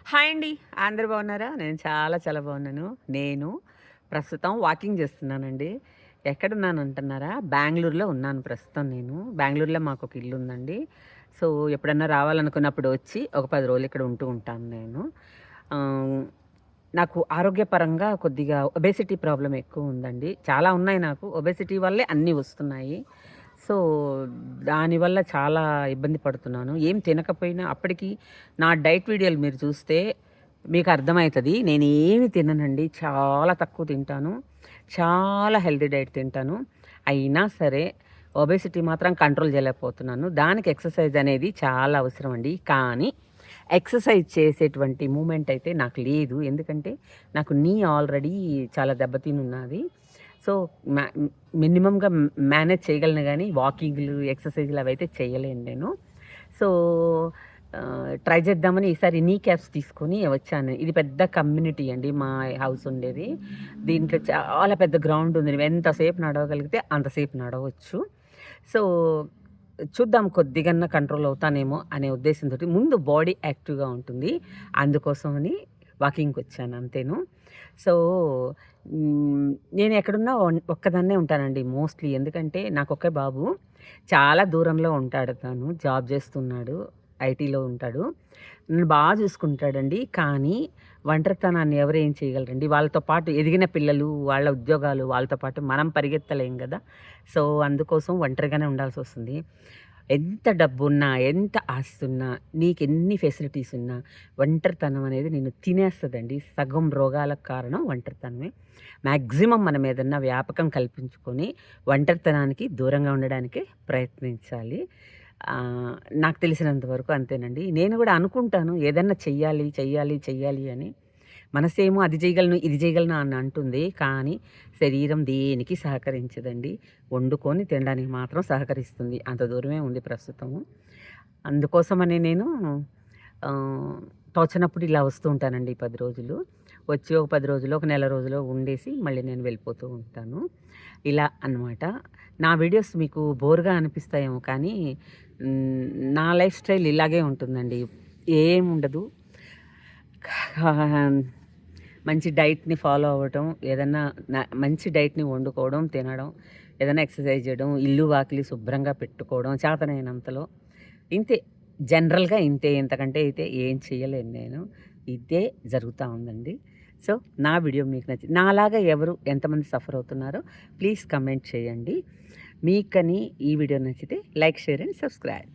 Hi అండి. అందరూ బాగున్నారా? నేను చాలా చాలా బాగున్నాను. నేను ప్రస్తుతం వాకింగ్ చేస్తున్నానండి. ఎక్కడున్నాను అంటున్నారా? బెంగుళూరులో ఉన్నాను ప్రస్తుతం నేను. బెంగుళూరులో మాకొక ఇల్లుందండి. సో, ఎప్పుడన్నా రావాలనుకున్నప్పుడు వచ్చి ఒక 10 రోజులు ఇక్కడ ఉంటూ ఉంటాను నేను. ఆహ్, నాకు ఆరోగ్యపరంగా కొద్దిగా ఒబేసిటీ ప్రాబ్లమ్ ఎక్కువుందండి. చాలా ఉన్నాయి నాకు. ఒబేసిటీ వల్లే అన్నీ వస్తున్నాయి. సో, దానివల్ల చాలా ఇబ్బంది పడుతున్నాను. ఏం తినకపోయినా అప్పటికి నా డైట్ వీడియోలు మీరు చూస్తే మీకు అర్థమైతది. నేనేమి తిననండి. చాలా తక్కువ తింటాను. చాలా హెల్తీ డైట్ తింటాను. అయినా సరే ఒబేసిటీ మాత్రం కంట్రోల్ చేయలేకపోతున్నాను. దానికి ఎక్సర్సైజ్ అనేది చాలా అవసరం అండి. కానీ ఎక్సర్సైజ్ చేసేటువంటి మూమెంట్ అయితే నాకు లేదు. ఎందుకంటే నాకు నీ ఆల్రెడీ చాలా దెబ్బతినున్నది. సో, మ్యా మినిమమ్‌గా మేనేజ్ చేయగలను గానీ వాకింగ్‌లు, ఎక్సర్సైజ్‌లు అవైతే చేయలేను నేను. సో, ట్రై చేద్దామని ఈసారి నీ క్యాప్స్ తీసుకొని వచ్చాను. ఇది పెద్ద కమ్యూనిటీ అండి మా హౌస్ ఉండేది. దీంట్లో చాలా పెద్ద గ్రౌండ్ ఉంది. నువ్వు ఎంతసేపు నడవగలిగితే అంతసేపు నడవచ్చు. సో, చూద్దాం కొద్దిగన్నా కంట్రోల్ అవుతానేమో అనే ఉద్దేశంతోటి ముందు బాడీ యాక్టివ్‌గా ఉంటుంది. అందుకోసమని వాకింగ్‌కొచ్చాను అంతేను. సో, నేను ఎక్కడున్నా ఒక్కదాన్నే ఉంటానండి మోస్ట్‌లీ. ఎందుకంటే నాకొకే బాబు. చాలా దూరంలో ఉంటాడు తను. జాబ్ చేస్తున్నాడు. ఐటీలో ఉంటాడు. నన్ను చూసుకుంటాడండి. కానీ ఒంటరితనాన్ని ఎవరు ఏం చేయగలరండి? వాళ్ళతో పాటు ఎదిగిన పిల్లలు, వాళ్ళ ఉద్యోగాలు, వాళ్ళతో పాటు మనం పరిగెత్తలేం గదా! సో, అందుకోసం ఒంటరిగానే ఉండాల్సొస్తుంది. ఎంత డబ్బున్నా, ఎంత ఆస్తున్నా, నీకెన్ని ఫెసిలిటీస్ ఉన్నా, ఒంటరితనం అనేది నిన్ను తినేస్తదండి. సగం రోగాలకు కారణం ఒంటరితనమే. మాక్సిమం మనం ఏదన్నా వ్యాపకం కల్పించుకొని, ఒంటరితనానికి దూరంగా ఉండడానికే ప్రయత్నించాలి. ఆహ్, నాకు తెలిసినంత వరకు అంతేనండి. నేను గూడా అనుకుంటాను ఏదన్నా చెయ్యాలి, చెయ్యాలి, చెయ్యాలి అని. మనసేమో అది చేయగలను, ఇది చేయగలను అని అంటుంది. కానీ శరీరం దేనికి సహకరించదండి. వండుకొని తినడానికి మాత్రం సహకరిస్తుంది. అంత దూరమే ఉంది ప్రస్తుతము. అందుకోసమని నేను ఆహ్, తోచనప్పుడు ఇలా వస్తూ ఉంటానండి 10 రోజులు. వచ్చి ఒక 10 రోజులో, ఒక నెల రోజులో ఉండేసి మళ్ళీ నేను వెళ్ళిపోతూ ఉంటాను. ఇలా అన్నమాట. నా వీడియోస్ మీకు బోర్‌గా అనిపిస్తాయేమో కానీ నా లైఫ్ స్టైల్ ఇలాగే ఉంటుందండి. ఏముండదు. మంచి డైట్‌ని ఫాలో అవ్వటం, ఏదన్నా మంచి డైట్‌ని వండుకోవడం, తినడం, ఏదైనా ఎక్సర్సైజ్ చేయడం, ఇల్లు వాకిలి శుభ్రంగా పెట్టుకోవడం చేతనైనంతలో. ఇంతే. జనరల్‌గా ఇంతే. ఇంతకంటే అయితే ఏం చేయలేను నేను. ఇదే జరుగుతా ఉందండి. సో, నా వీడియో మీకు నాలాగా ఎవరు ఎంతమంది సఫర్ అవుతున్నారో ప్లీజ్ కమెంట్ చేయండి. మీకని ఈ వీడియో నచ్చితే లైక్, షేర్ అండ్ సబ్స్క్రైబ్.